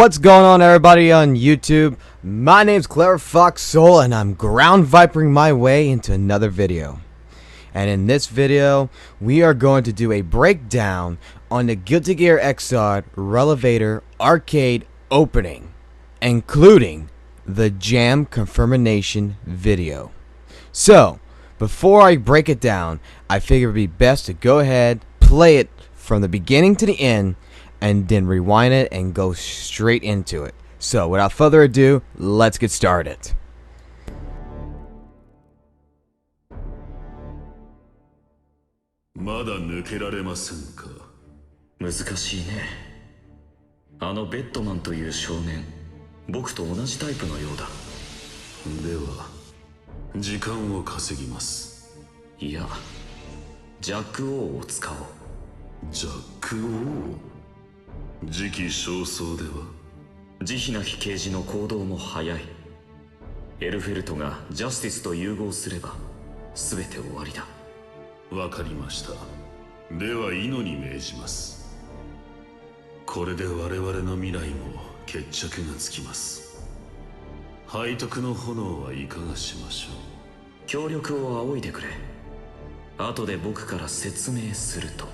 What's going on, everybody on YouTube? My name's FOXSOL and I'm ground vipering my way into another video. And in this video, we are going to do a breakdown on the Guilty Gear XRD Revelator arcade opening, including the jam confirmation video. So, before I break it down, I figure it'd be best to go ahead, play it from the beginning to the end, and then rewind it and go straight into it. So without further ado, let's get started. Bedman という少年、僕と同じタイプのようだ。では、時間を稼ぎます。いや、ジャック王を使おう。ジャック王？時期尚早では？慈悲なき刑事の行動も早い。エルフェルトがジャスティスと融合すれば全て終わりだ。わかりました。では意のに命じます。これで我々の未来も決着がつきます。背徳の炎はいかがしましょう。協力を仰いでくれ。後で僕から説明すると。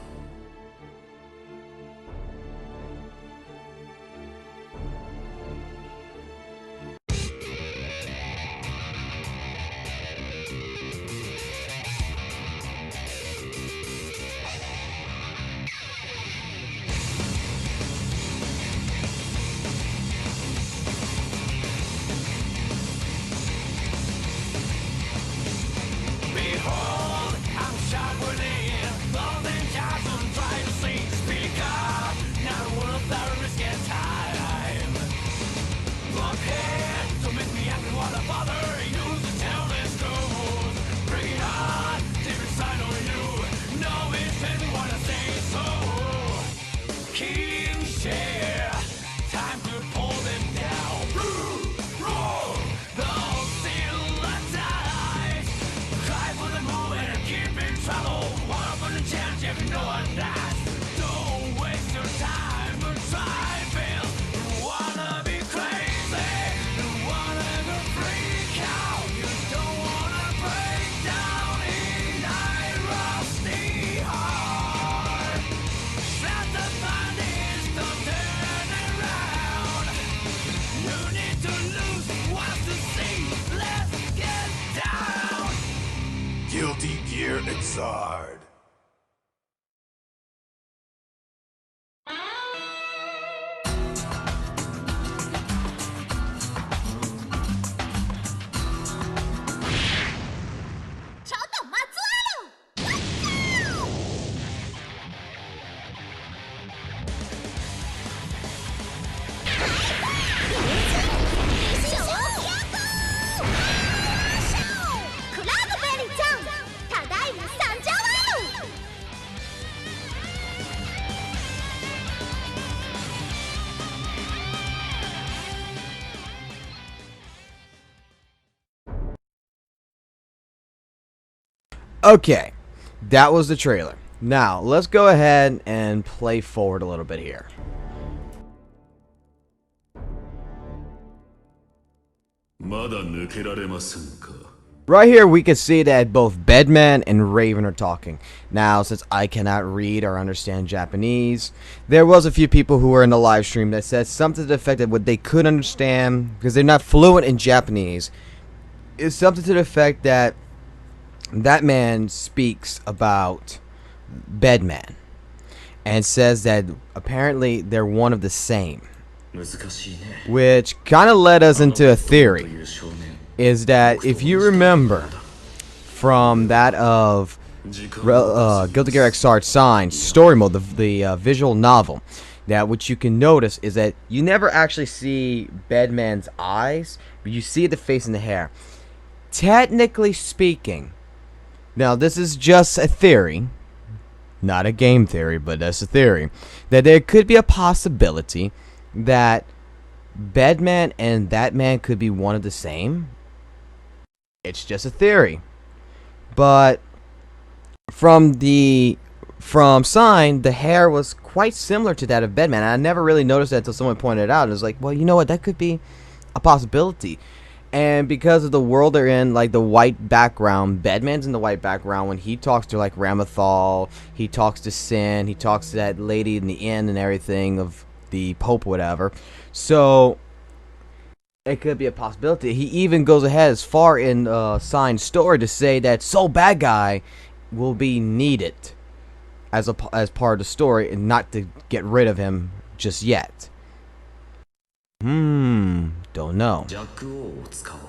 Guilty Gear XRD. Okay, that was the trailer. Now, let's go ahead and play forward a little bit here. Right here, we can see that both Bedman and Raven are talking. Now, since I cannot read or understand Japanese, there was a few people who were in the live stream that said something to the effect that what they could understand, because they're not fluent in Japanese, is something to the effect that that man speaks about Bedman and says that apparently they're one of the same, which kind of led us into a theory, is that if you remember from that of Guilty Gear XRD Sign story mode, the visual novel, that what you can notice is that you never actually see Bedman's eyes, but you see the face and the hair. Technically speaking, now this is just a theory, not a game theory, but that's a theory, that there could be a possibility that Bedman and that man could be one of the same. It's just a theory. But from Sign, the hair was quite similar to that of Bedman. And I never really noticed that until someone pointed it out. It was like, well, you know what? That could be a possibility. And because of the world they're in, like the white background, Bedman's in the white background when he talks to like Ramathal, he talks to Sin, he talks to that lady in the inn and everything of the Pope, whatever. So it could be a possibility. He even goes ahead as far in Signed story to say that Soul Bad Guy will be needed as part of the story and not to get rid of him just yet. Don't know. ジャック王を使おう。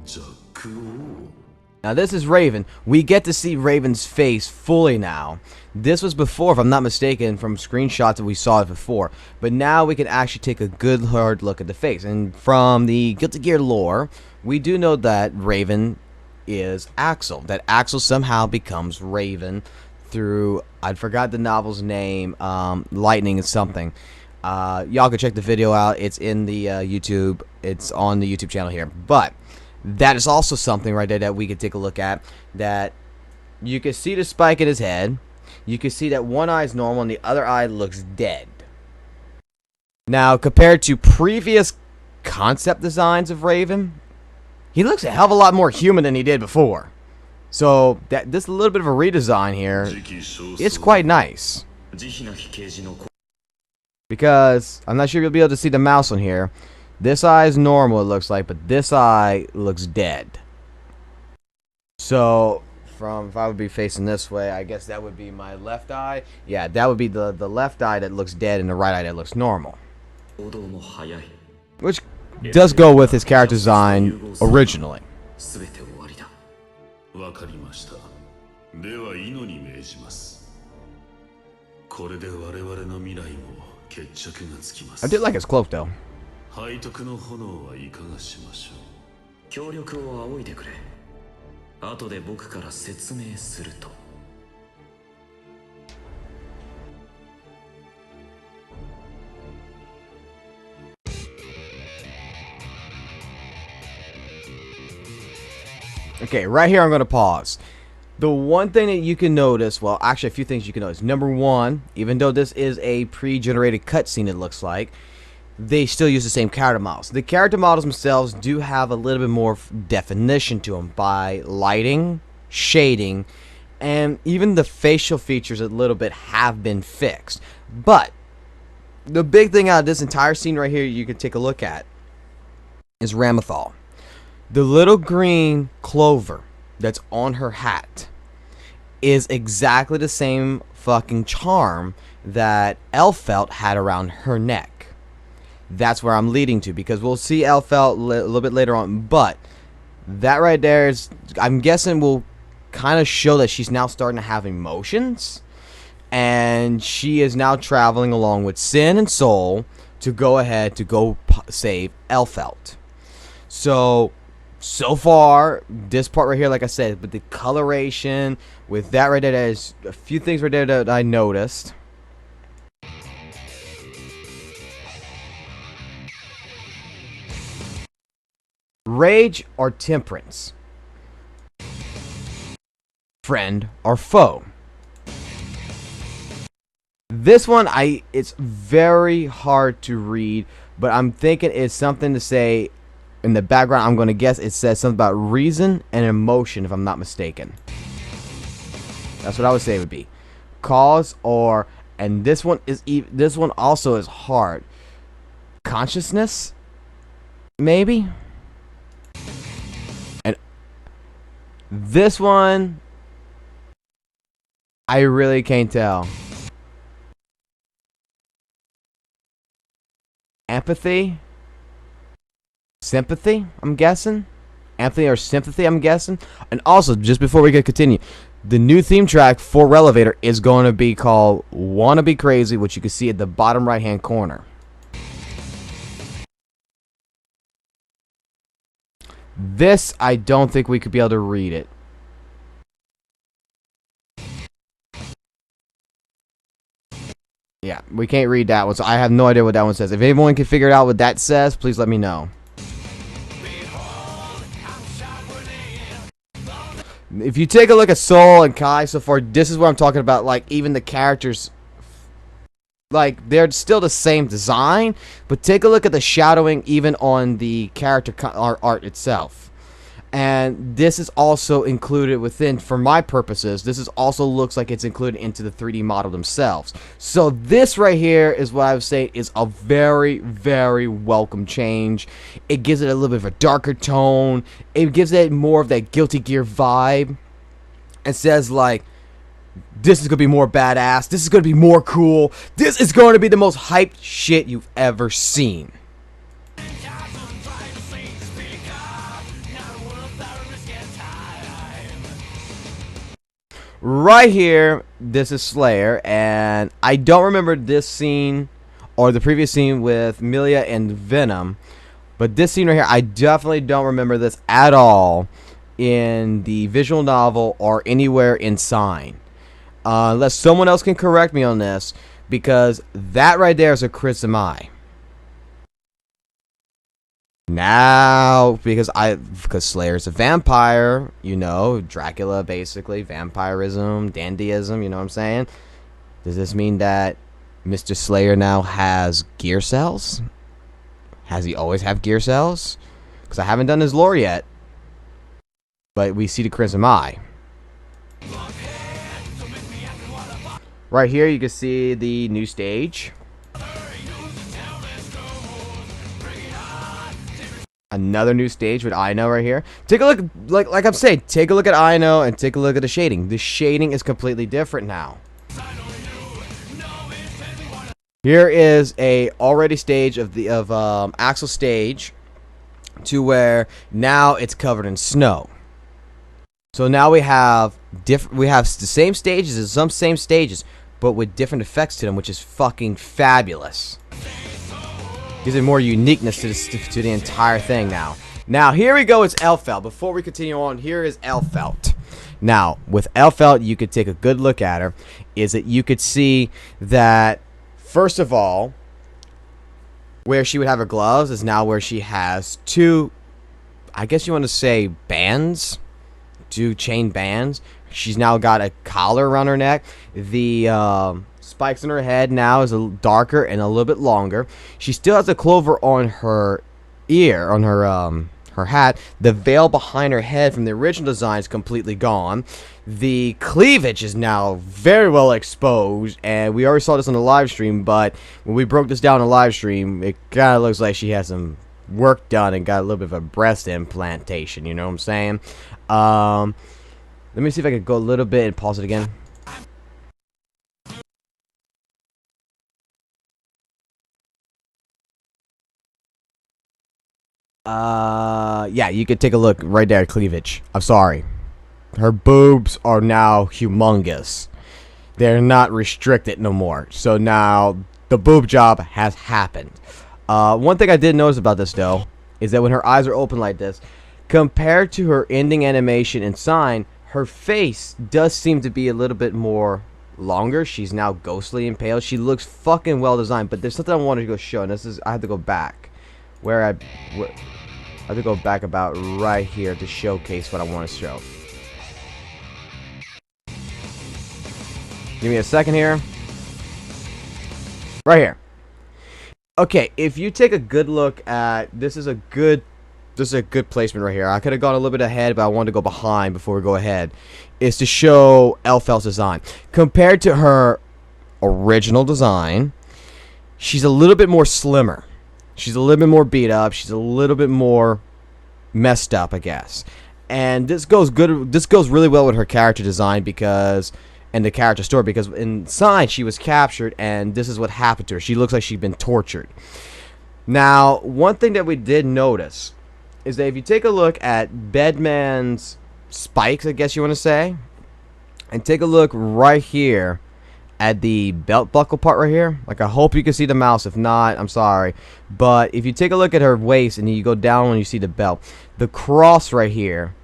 ジャック王 Now this is Raven. We get to see Raven's face fully now. This was before, if I'm not mistaken, from screenshots that we saw it before. But now we can actually take a good hard look at the face. And from the Guilty Gear lore, we do know that Raven is Axel. That Axel somehow becomes Raven through, I forgot the novel's name, Lightning is something. Y'all can check the video out. It's in the YouTube. It's on the YouTube channel here. But that is also something right there that we could take a look at. That you can see the spike in his head. You can see that one eye is normal and the other eye looks dead. Now, compared to previous concept designs of Raven, he looks a hell of a lot more human than he did before. So that this little bit of a redesign here, it's quite nice. 慈悲なき刑事の Because I'm not sure you'll be able to see the mouse on here. This eye is normal, it looks like, but this eye looks dead. So, if I would be facing this way, I guess that would be my left eye. Yeah, that would be the left eye that looks dead and the right eye that looks normal. 行動も早い。 Which does go with his character design originally. すべて終わりだ。わかりました。ではイノに命じます。これで我々の未来も決着がつきます。 I did like his cloak though. 背徳の炎はいかがしましょう。協力を仰いでくれ。後で僕から説明すると。 Okay, right here I'm going to pause. The one thing that you can notice, well, actually a few things you can notice. Number one, even though this is a pre-generated cutscene, it looks like, they still use the same character models. The character models themselves do have a little bit more definition to them by lighting, shading, and even the facial features a little bit have been fixed. But the big thing out of this entire scene right here you can take a look at is Ramathal. The little green clover that's on her hat is exactly the same fucking charm that Elfelt had around her neck. That's where I'm leading to, because we'll see Elfelt a little bit later on, but that right there is, I'm guessing, will kind of show that she's now starting to have emotions, and she is now traveling along with Sin and Soul to go ahead to go save Elfelt. So far, this part right here, like I said, with the coloration, with that right there, there's a few things right there that I noticed. Rage or temperance? Friend or foe? This one, it's very hard to read, but I'm thinking it's something to say. In the background, I'm going to guess it says something about reason and emotion, if I'm not mistaken. That's what I would say it would be. Cause or, and this one also is hard. Consciousness? Maybe? And this one, I really can't tell. Empathy? Sympathy, I'm guessing. Empathy or sympathy, I'm guessing. And also, just before we continue, the new theme track for Revelator is going to be called Wanna Be Crazy, which you can see at the bottom right hand corner. This, I don't think we could be able to read it. Yeah, we can't read that one, so I have no idea what that one says. If anyone can figure out what that says, please let me know. If you take a look at Soul and Kai so far, this is what I'm talking about. Like, even the characters like they're still the same design, but take a look at the shadowing even on the character art itself. And this is also included within, for my purposes, this is also looks like it's included into the 3D model themselves. So this right here is what I would say is a very, very welcome change. It gives it a little bit of a darker tone. It gives it more of that Guilty Gear vibe. It says like, this is going to be more badass. This is going to be more cool. This is going to be the most hyped shit you've ever seen. Right here, this is Slayer, and I don't remember this scene or the previous scene with Milia and Venom, but this scene right here, I definitely don't remember this at all in the visual novel or anywhere in Sign. Unless someone else can correct me on this, because that right there is a Chrism Eye. Now, because Slayer's a vampire, you know, Dracula basically, vampirism, dandyism, you know what I'm saying? Does this mean that Mr. Slayer now has gear cells? Has he always have gear cells? Because I haven't done his lore yet. But we see the Chrism Eye. Right here you can see the new stage. Another new stage with Aino right here. Take a look, like I'm saying, take a look at Aino and take a look at the shading. The shading is completely different now. Here is a already stage of the Axel stage, to where now it's covered in snow. So now we have the same stages as some same stages, but with different effects to them, which is fucking fabulous. Gives it more uniqueness to the entire thing now. Now, here we go, it's Elfelt. Before we continue on, here is Elfelt. Now, with Elfelt, you could take a good look at her. Is that you could see that, first of all, where she would have her gloves is now where she has two, I guess you want to say bands, two chain bands. She's now got a collar around her neck. The spikes in her head now is a little darker and a little bit longer. She still has a clover on her ear, on her hat. The veil behind her head from the original design is completely gone. The cleavage is now very well exposed, and we already saw this on the live stream, but when we broke this down on the live stream, it kind of looks like she has some work done and got a little bit of a breast implantation, you know what I'm saying? Let me see if I can go a little bit and pause it again. Yeah, you could take a look right there at cleavage. I'm sorry. Her boobs are now humongous. They're not restricted no more. So now the boob job has happened. One thing I did notice about this though is that when her eyes are open like this, compared to her ending animation in Sign, her face does seem to be a little bit more longer. She's now ghostly and pale. She looks fucking well designed, but there's something I wanted to go show, and this is, I have to go back. I have to go back about right here to showcase what I want to show. Give me a second here. Right here. Okay, if you take a good look at, this is a good placement right here. I could have gone a little bit ahead, but I wanted to go behind before we go ahead. Is to show Elfelt's design. Compared to her original design, she's a little bit more slimmer. She's a little bit more beat up. She's a little bit more messed up, I guess. And this goes really well with her character design because, and the character story, because inside she was captured and this is what happened to her. She looks like she'd been tortured. Now, one thing that we did notice is that if you take a look at Bedman's spikes, I guess you want to say, and take a look right here at the belt buckle part right here. Like, I hope you can see the mouse. If not, I'm sorry. But if you take a look at her waist and you go down when you see the belt, the cross right here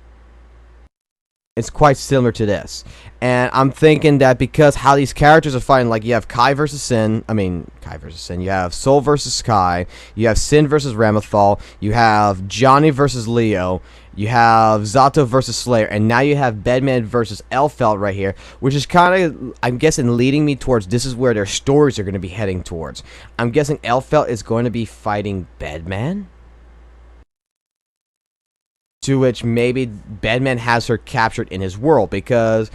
It's quite similar to this. And I'm thinking that because how these characters are fighting, like you have Kai versus Sin, you have Soul versus Kai, you have Sin versus Ramethal, you have Johnny versus Leo, you have Zato versus Slayer, and now you have Bedman versus Elfelt right here, which is kind of, I'm guessing, leading me towards this is where their stories are going to be heading towards. I'm guessing Elfelt is going to be fighting Bedman? To which maybe Bedman has her captured in his world, because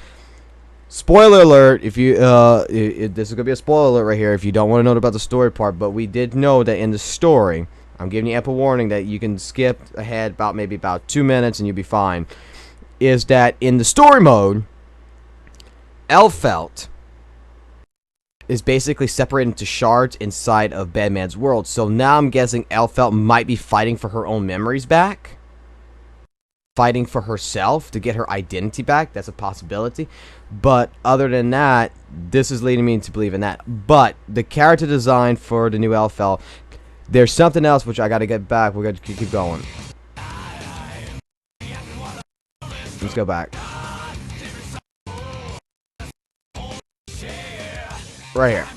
spoiler alert, if you this is gonna be a spoiler alert right here if you don't want to know about the story part, but we did know that in the story, I'm giving you ample warning that you can skip ahead maybe about 2 minutes and you'll be fine, is that in the story mode, Elfelt is basically separated into shards inside of Bedman's world. So now I'm guessing Elfelt might be fighting for her own memories back, fighting for herself to get her identity back. That's a possibility. But other than that, this is leading me to believe in that. But the character design for the new Elfelt, there's something else which I got to get back. We're going to keep going. Let's go back. Right here.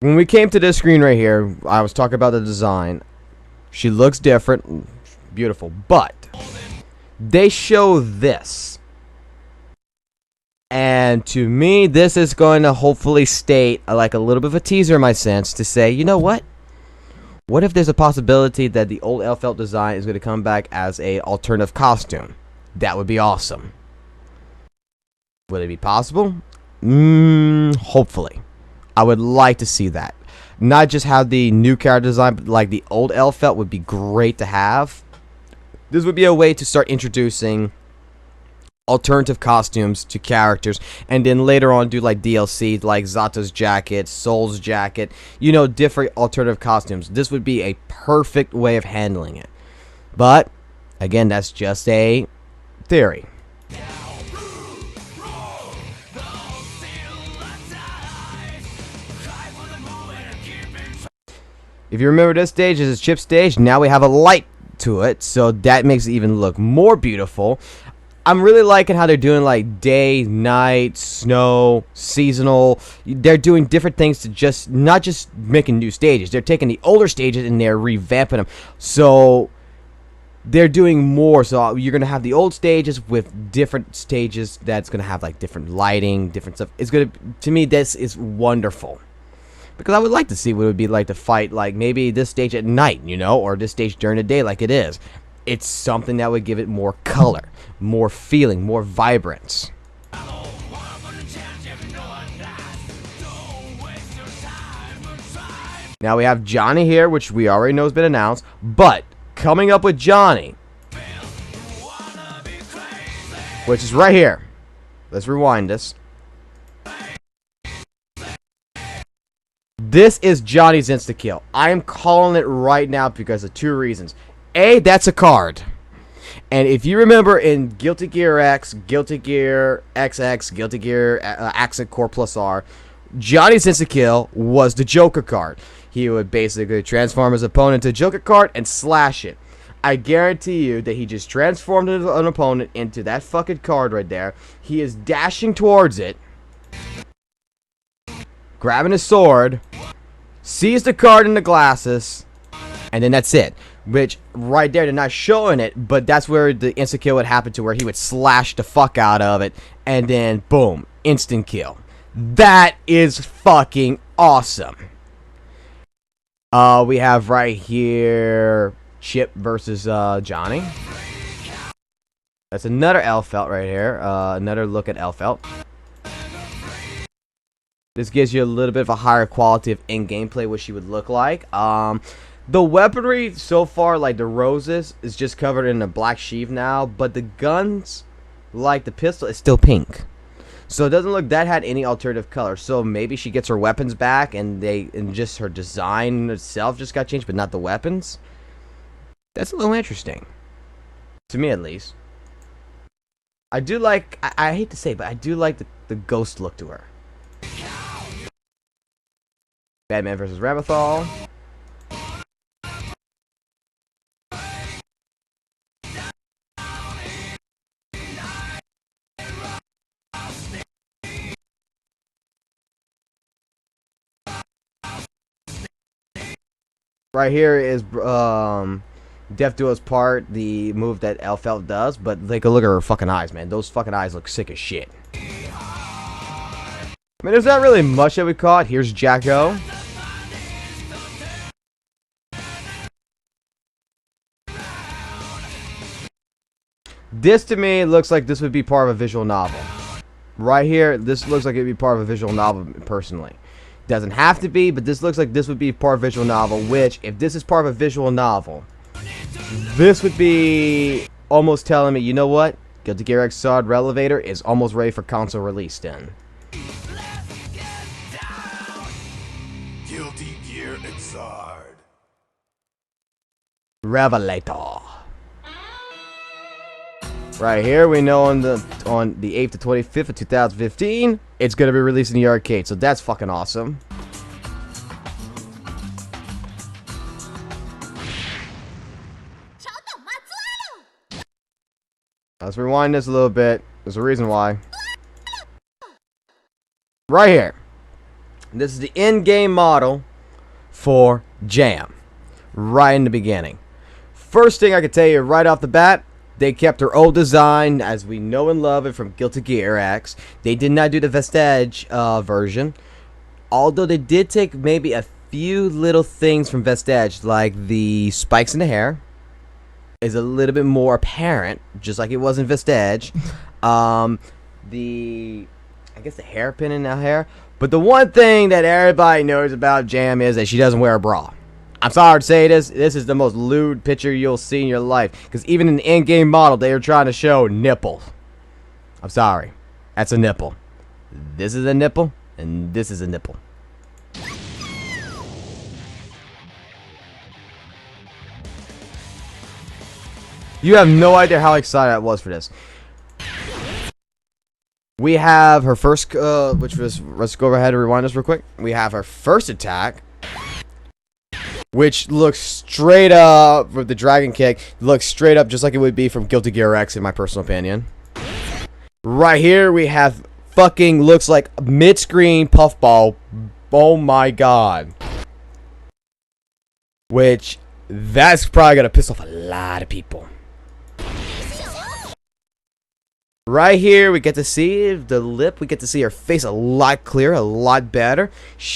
When we came to this screen right here, I was talking about the design. She looks different. Beautiful. But they show this, and to me this is going to hopefully state like a little bit of a teaser in my sense to say, you know what if there's a possibility that the old Elfelt design is going to come back as a alternative costume? That would be awesome. Would it be possible? Hopefully. I would like to see that. Not just have the new character design, but like the old Elfelt would be great to have. This would be a way to start introducing alternative costumes to characters, and then later on do like DLC, like Zato's jacket, Soul's jacket, you know, different alternative costumes. This would be a perfect way of handling it. But again, that's just a theory. If you remember, this stage is a chip stage. Now we have a light to it, so that makes it even look more beautiful. I'm really liking how they're doing like day, night, snow, seasonal. They're doing different things to just not just making new stages. They're taking the older stages and they're revamping them. So they're doing more. So you're gonna have the old stages with different stages that's gonna have like different lighting, different stuff. It's gonna, to me, this is wonderful. Because I would like to see what it would be like to fight, like, maybe this stage at night, you know, or this stage during the day like it is. It's something that would give it more color, more feeling, more vibrance. Now we have Johnny here, which we already know has been announced. But coming up with Johnny, which is right here. Let's rewind this. This is Johnny's insta-kill. I am calling it right now because of two reasons. A, that's a card. And if you remember in Guilty Gear X, Guilty Gear XX, Guilty Gear Accent Core Plus R, Johnny's insta-kill was the Joker card. He would basically transform his opponent to a Joker card and slash it. I guarantee you that he just transformed an opponent into that fucking card right there. He is dashing towards it, grabbing his sword, sees the card in the glasses, and then that's it. Which, right there, they're not showing it, but that's where the instant kill would happen to, where he would slash the fuck out of it, and then, boom, instant kill. That is fucking awesome. We have right here Chip versus Johnny. That's another Elfelt right here. Another look at Elfelt. This gives you a little bit of a higher quality of in-gameplay, what she would look like. The weaponry so far, like the roses, is just covered in a black sheath now, but the guns, like the pistol, is still pink. So it doesn't look that had any alternative color. So maybe she gets her weapons back, and just her design itself just got changed, but not the weapons. That's a little interesting, to me at least. I do like, I hate to say, but I do like the ghost look to her. Bedman versus Revelator. Right here is Death Duel's part, the move that Elfelt does, but take a look at her fucking eyes, man. Those fucking eyes look sick as shit. I mean, there's not really much that we caught. Here's Jacko. This to me looks like this would be part of a visual novel. Right here, this looks like it'd be part of a visual novel personally. Doesn't have to be, but this looks like this would be part of a visual novel, which, if this is part of a visual novel, this would be almost telling me, you know what? Guilty Gear XRD Revelator is almost ready for console release then. Guilty Gear XRD. Revelator. Right here, we know on the 8th to 25th of 2015, it's gonna be released in the arcade, so that's fucking awesome. Let's rewind this a little bit. There's a reason why. Right here. This is the in-game model for Jam. Right in the beginning. First thing I can tell you right off the bat, they kept their old design as we know and love it from Guilty Gear X. They did not do the Vestige version. Although they did take maybe a few little things from Vestige, like the spikes in the hair is a little bit more apparent, just like it was in Vestige. I guess the hairpin in the hair. But the one thing that everybody knows about Jam is that she doesn't wear a bra. I'm sorry to say this is the most lewd picture you'll see in your life. Because even in the in-game model, they are trying to show nipple. I'm sorry. That's a nipple. This is a nipple, and this is a nipple. You have no idea how excited I was for this. We have her first, which was, let's go ahead and rewind this real quick. We have her first attack, which looks straight up with the dragon kick. Looks straight up just like it would be from Guilty Gear X, in my personal opinion. Right here, we have fucking looks like mid-screen puffball. Oh my god. Which, that's probably gonna piss off a lot of people. Right here, we get to see the lip. We get to see her face a lot clearer, a lot better.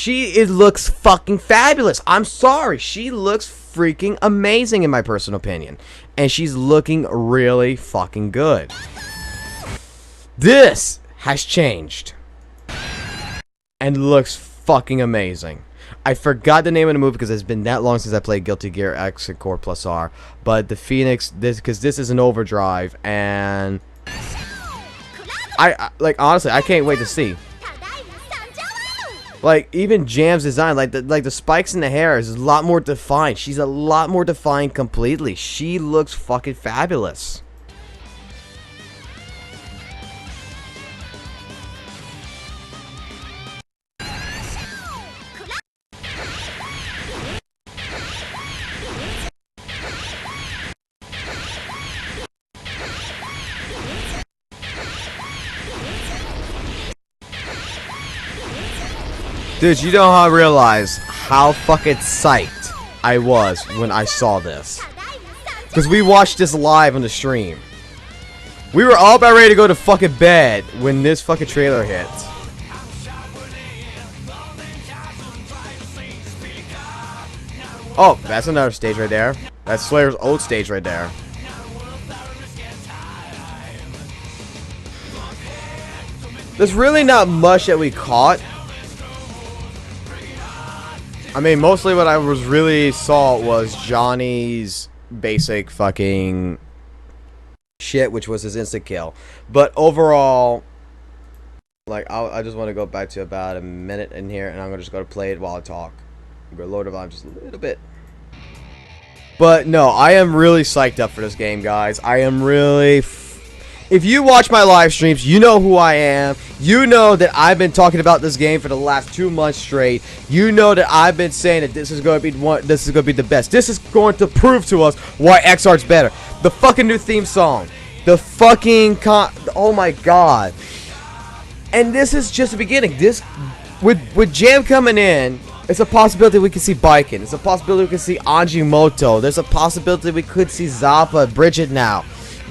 Looks fucking fabulous. I'm sorry. She looks freaking amazing in my personal opinion. And she's looking really fucking good. This has changed. And looks fucking amazing. I forgot the name of the movie because it's been that long since I played Guilty Gear X and Core Plus R. But the Phoenix, because this is an overdrive, and I like, honestly, I can't wait to see. Like, even Jam's design, like the spikes in the hair is a lot more defined. She's a lot more defined completely. She looks fucking fabulous. Dude, you don't realize how fucking psyched I was when I saw this. Because we watched this live on the stream. We were all about ready to go to fucking bed when this fucking trailer hit. Oh, that's another stage right there. That's Slayer's old stage right there. There's really not much that we caught. I mean, mostly what I was really saw was Johnny's basic fucking shit, which was his instant kill. But overall, like, I just want to go back to about a minute in here, and I'm gonna just go to play it while I talk. I'm gonna lower the volume just a little bit. But no, I am really psyched up for this game, guys. I am really. If you watch my live streams, you know who I am. You know that I've been talking about this game for the last 2 months straight. You know that I've been saying that this is going to be this is going to be the best. This is going to prove to us why XR's better. The fucking new theme song. The fucking oh my god. And this is just the beginning. This with Jam coming in It's a possibility we could see Baiken. It's a possibility we could see Anjimoto. There's a possibility we could see Zappa, Bridget now.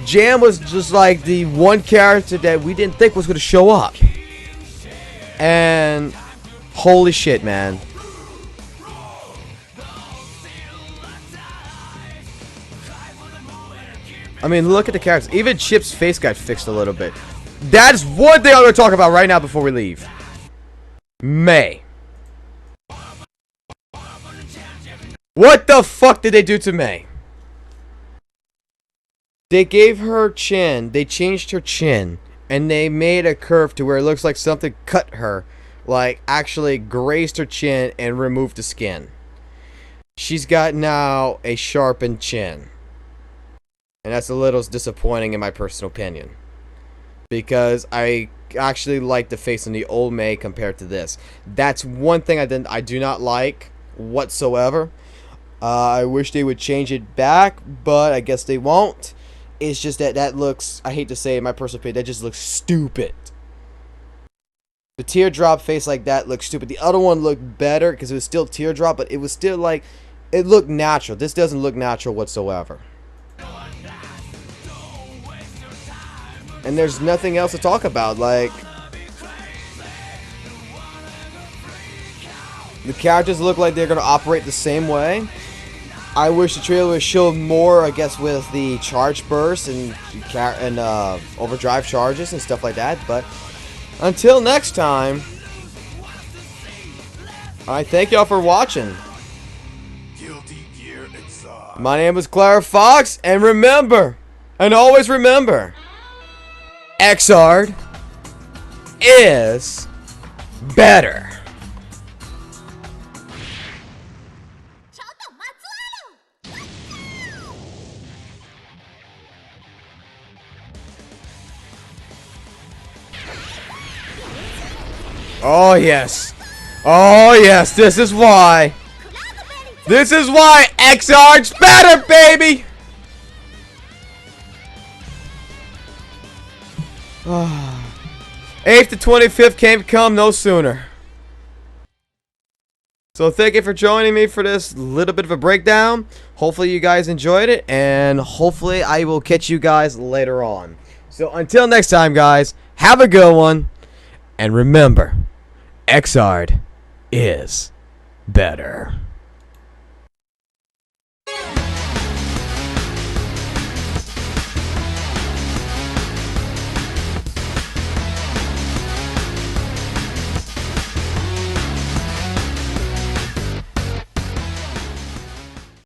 Jam was just like the one character that we didn't think was going to show up. And holy shit, man. I mean, look at the characters. Even Chip's face got fixed a little bit. That's one thing I'm going to talk about right now before we leave. May. What the fuck did they do to May? They gave her chin. They changed her chin. And they made a curve to where it looks like something cut her. Like, actually grazed her chin and removed the skin. She's got now a sharpened chin. And that's a little disappointing in my personal opinion. Because I actually like the face on the old May compared to this. That's one thing I do not like whatsoever. I wish they would change it back, but I guess they won't. It's just that looks, I hate to say it, in my personal opinion, that just looks stupid. The teardrop face like that looks stupid. The other one looked better because it was still teardrop, but it was still like, it looked natural. This doesn't look natural whatsoever. And there's nothing else to talk about. Like, the characters look like they're going to operate the same way. I wish the trailer would show more, I guess, with the charge burst and overdrive charges and stuff like that. But until next time, I thank y'all for watching. My name is Clara Fox, and remember, and always remember, XRD is better. Oh yes. Oh yes, this is why. This is why XRD's better, baby! 8th to 25th can't come no sooner. So thank you for joining me for this little bit of a breakdown. Hopefully you guys enjoyed it, and hopefully I will catch you guys later on. So until next time, guys, have a good one, and remember, XRD is better.